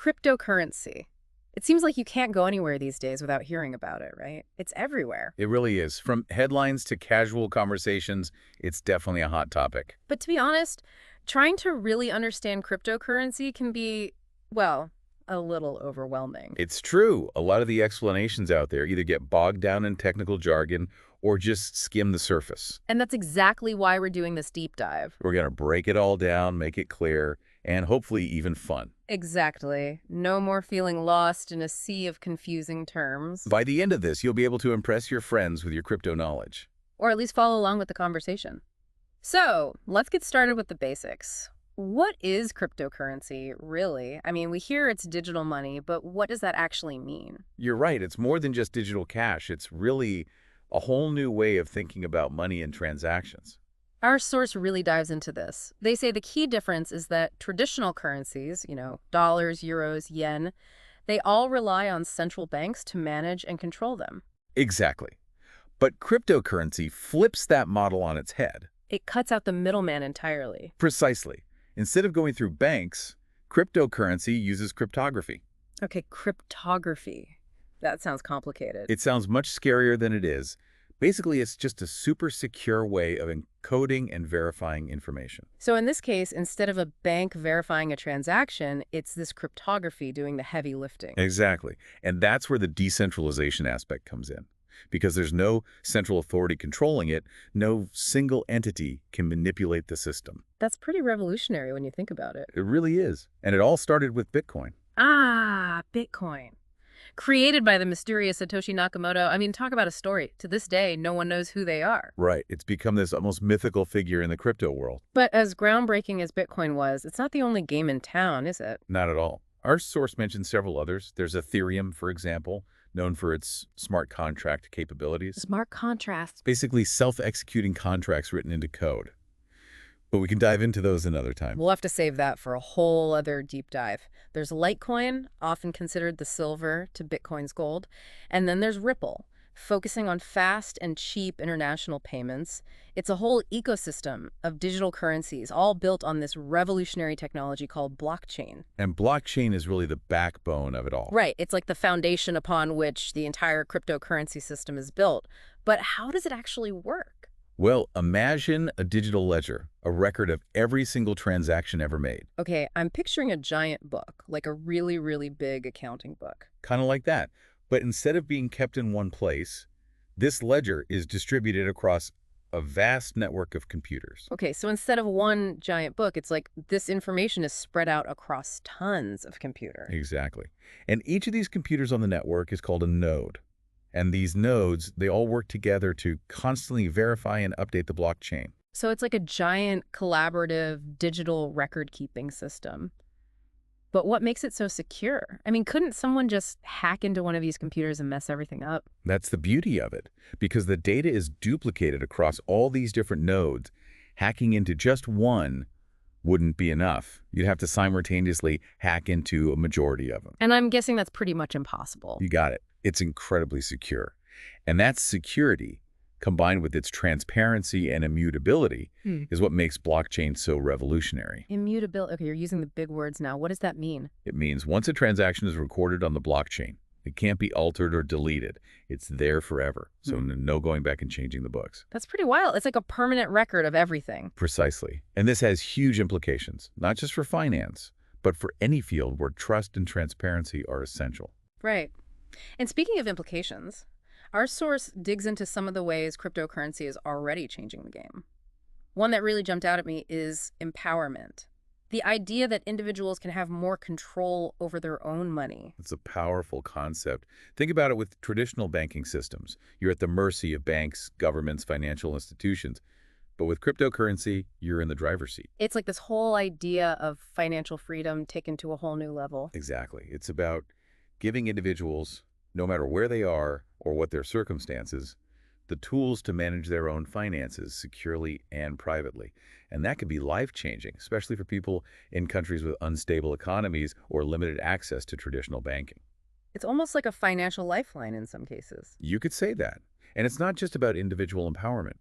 Cryptocurrency. It seems like you can't go anywhere these days without hearing about it, right? It's everywhere. It really is. From headlines to casual conversations, it's definitely a hot topic. But to be honest, trying to really understand cryptocurrency can be, well, a little overwhelming. It's true. A lot of the explanations out there either get bogged down in technical jargon or just skim the surface. And that's exactly why we're doing this deep dive. We're going to break it all down, make it clear, and hopefully even fun. Exactly. No more feeling lost in a sea of confusing terms. By the end of this, you'll be able to impress your friends with your crypto knowledge. Or at least follow along with the conversation. So, let's get started with the basics. What is cryptocurrency, really? I mean, we hear it's digital money, but what does that actually mean? You're right. It's more than just digital cash. It's really a whole new way of thinking about money and transactions. Our source really dives into this. They say the key difference is that traditional currencies, dollars, euros, yen, they all rely on central banks to manage and control them. Exactly. But cryptocurrency flips that model on its head. It cuts out the middleman entirely. Precisely. Instead of going through banks, cryptocurrency uses cryptography. Okay, cryptography. That sounds complicated. It sounds much scarier than it is. Basically, it's just a super secure way of encoding and verifying information. So in this case, instead of a bank verifying a transaction, it's this cryptography doing the heavy lifting. Exactly. And that's where the decentralization aspect comes in. Because there's no central authority controlling it, no single entity can manipulate the system. That's pretty revolutionary when you think about it. It really is. And it all started with Bitcoin. Ah, Bitcoin. Created by the mysterious Satoshi Nakamoto. I mean, talk about a story. To this day, no one knows who they are. Right. It's become this almost mythical figure in the crypto world. But as groundbreaking as Bitcoin was, it's not the only game in town, is it? Not at all. Our source mentions several others. There's Ethereum, for example, known for its smart contract capabilities. Smart contracts. Basically, self-executing contracts written into code. But we can dive into those another time. We'll have to save that for a whole other deep dive. There's Litecoin, often considered the silver to Bitcoin's gold. And then there's Ripple, focusing on fast and cheap international payments. It's a whole ecosystem of digital currencies, all built on this revolutionary technology called blockchain. And blockchain is really the backbone of it all. Right. It's like the foundation upon which the entire cryptocurrency system is built. But how does it actually work? Well, imagine a digital ledger, a record of every single transaction ever made. Okay, I'm picturing a giant book, like a really, really big accounting book. Kind of like that. But instead of being kept in one place, this ledger is distributed across a vast network of computers. Okay, so instead of one giant book, it's like this information is spread out across tons of computers. Exactly. And each of these computers on the network is called a node. And these nodes, they all work together to constantly verify and update the blockchain. So it's like a giant collaborative digital record-keeping system. But what makes it so secure? I mean, couldn't someone just hack into one of these computers and mess everything up? That's the beauty of it, because the data is duplicated across all these different nodes. Hacking into just one wouldn't be enough. You'd have to simultaneously hack into a majority of them. And I'm guessing that's pretty much impossible. You got it. It's incredibly secure. And that security, combined with its transparency and immutability, is what makes blockchain so revolutionary. Immutability. Okay, you're using the big words now. What does that mean? It means once a transaction is recorded on the blockchain, it can't be altered or deleted. It's there forever. So no going back and changing the books. That's pretty wild. It's like a permanent record of everything. Precisely. And this has huge implications, not just for finance, but for any field where trust and transparency are essential. Right. And speaking of implications, our source digs into some of the ways cryptocurrency is already changing the game. One that really jumped out at me is empowerment. The idea that individuals can have more control over their own money. It's a powerful concept. Think about it with traditional banking systems. You're at the mercy of banks, governments, financial institutions. But with cryptocurrency, you're in the driver's seat. It's like this whole idea of financial freedom taken to a whole new level. Exactly. It's about giving individuals, no matter where they are or what their circumstances, the tools to manage their own finances securely and privately. And that could be life-changing, especially for people in countries with unstable economies or limited access to traditional banking. It's almost like a financial lifeline in some cases. You could say that. And it's not just about individual empowerment.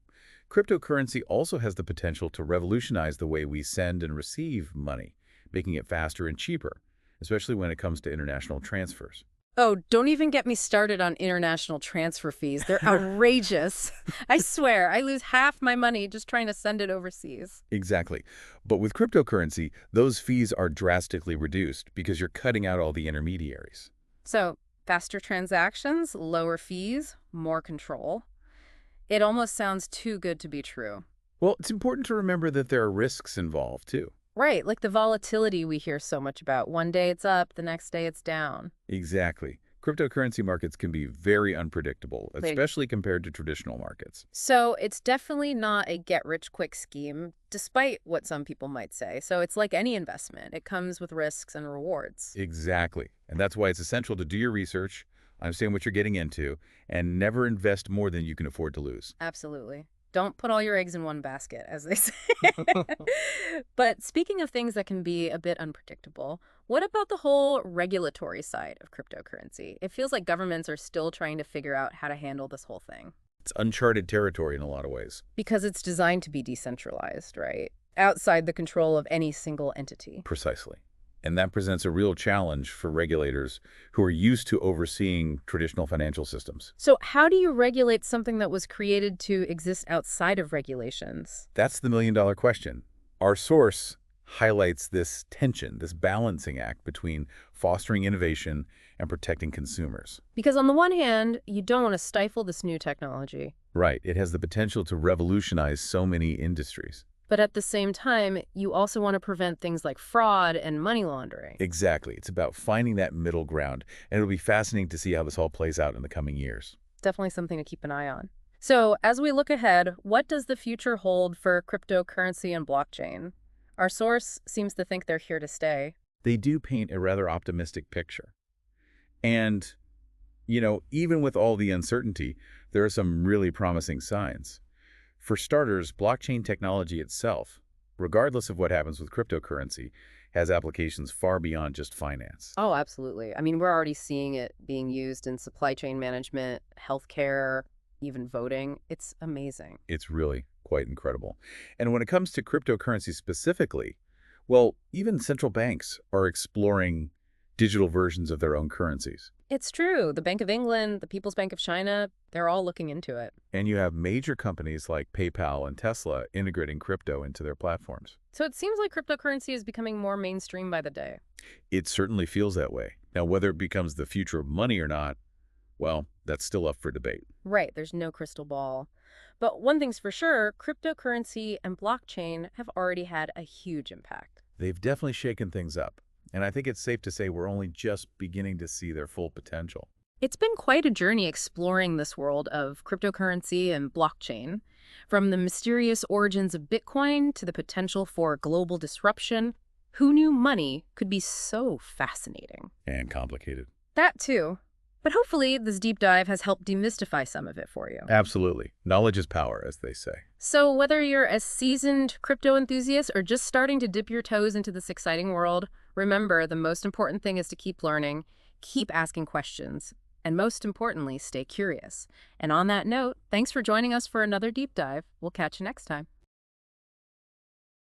Cryptocurrency also has the potential to revolutionize the way we send and receive money, making it faster and cheaper, especially when it comes to international transfers. Oh, don't even get me started on international transfer fees. They're outrageous. I swear, I lose half my money just trying to send it overseas. Exactly. But with cryptocurrency, those fees are drastically reduced because you're cutting out all the intermediaries. So, faster transactions, lower fees, more control. It almost sounds too good to be true. Well, it's important to remember that there are risks involved, too. Right, like the volatility we hear so much about. One day it's up, the next day it's down. Exactly. Cryptocurrency markets can be very unpredictable, Like, especially compared to traditional markets. so it's definitely not a get-rich-quick scheme, despite what some people might say. So it's like any investment. It comes with risks and rewards. Exactly. And that's why it's essential to do your research, understand what you're getting into, and never invest more than you can afford to lose. Absolutely. Don't put all your eggs in one basket, as they say. But speaking of things that can be a bit unpredictable, what about the whole regulatory side of cryptocurrency? It feels like governments are still trying to figure out how to handle this whole thing It's uncharted territory in a lot of ways. because it's designed to be decentralized, right? Outside the control of any single entity. Precisely. And that presents a real challenge for regulators who are used to overseeing traditional financial systems. So, how do you regulate something that was created to exist outside of regulations? That's the million-dollar question. Our source highlights this tension, this balancing act between fostering innovation and protecting consumers. Because, on the one hand, you don't want to stifle this new technology. Right, it has the potential to revolutionize so many industries. But at the same time, you also want to prevent things like fraud and money laundering. Exactly. It's about finding that middle ground, and it'll be fascinating to see how this all plays out in the coming years. Definitely something to keep an eye on. So, as we look ahead, what does the future hold for cryptocurrency and blockchain? Our source seems to think they're here to stay. They do paint a rather optimistic picture. And, even with all the uncertainty, there are some really promising signs. For starters, blockchain technology itself, regardless of what happens with cryptocurrency, has applications far beyond just finance. Oh, absolutely. I mean, we're already seeing it being used in supply chain management, healthcare, even voting. It's amazing. It's really quite incredible. And when it comes to cryptocurrency specifically, well, even central banks are exploring digital versions of their own currencies. It's true. The Bank of England, the People's Bank of China, they're all looking into it. And you have major companies like PayPal and Tesla integrating crypto into their platforms. So it seems like cryptocurrency is becoming more mainstream by the day. It certainly feels that way. Now, whether it becomes the future of money or not, well, that's still up for debate. Right, there's no crystal ball. But one thing's for sure, cryptocurrency and blockchain have already had a huge impact. They've definitely shaken things up. And I think it's safe to say we're only just beginning to see their full potential. It's been quite a journey exploring this world of cryptocurrency and blockchain, from the mysterious origins of Bitcoin to the potential for global disruption. Who knew money could be so fascinating? And complicated. That too. But hopefully, this deep dive has helped demystify some of it for you. Absolutely. Knowledge is power, as they say. So, whether you're a seasoned crypto enthusiast or just starting to dip your toes into this exciting world, remember the most important thing is to keep learning, keep asking questions, and most importantly, stay curious. And on that note, thanks for joining us for another deep dive. We'll catch you next time.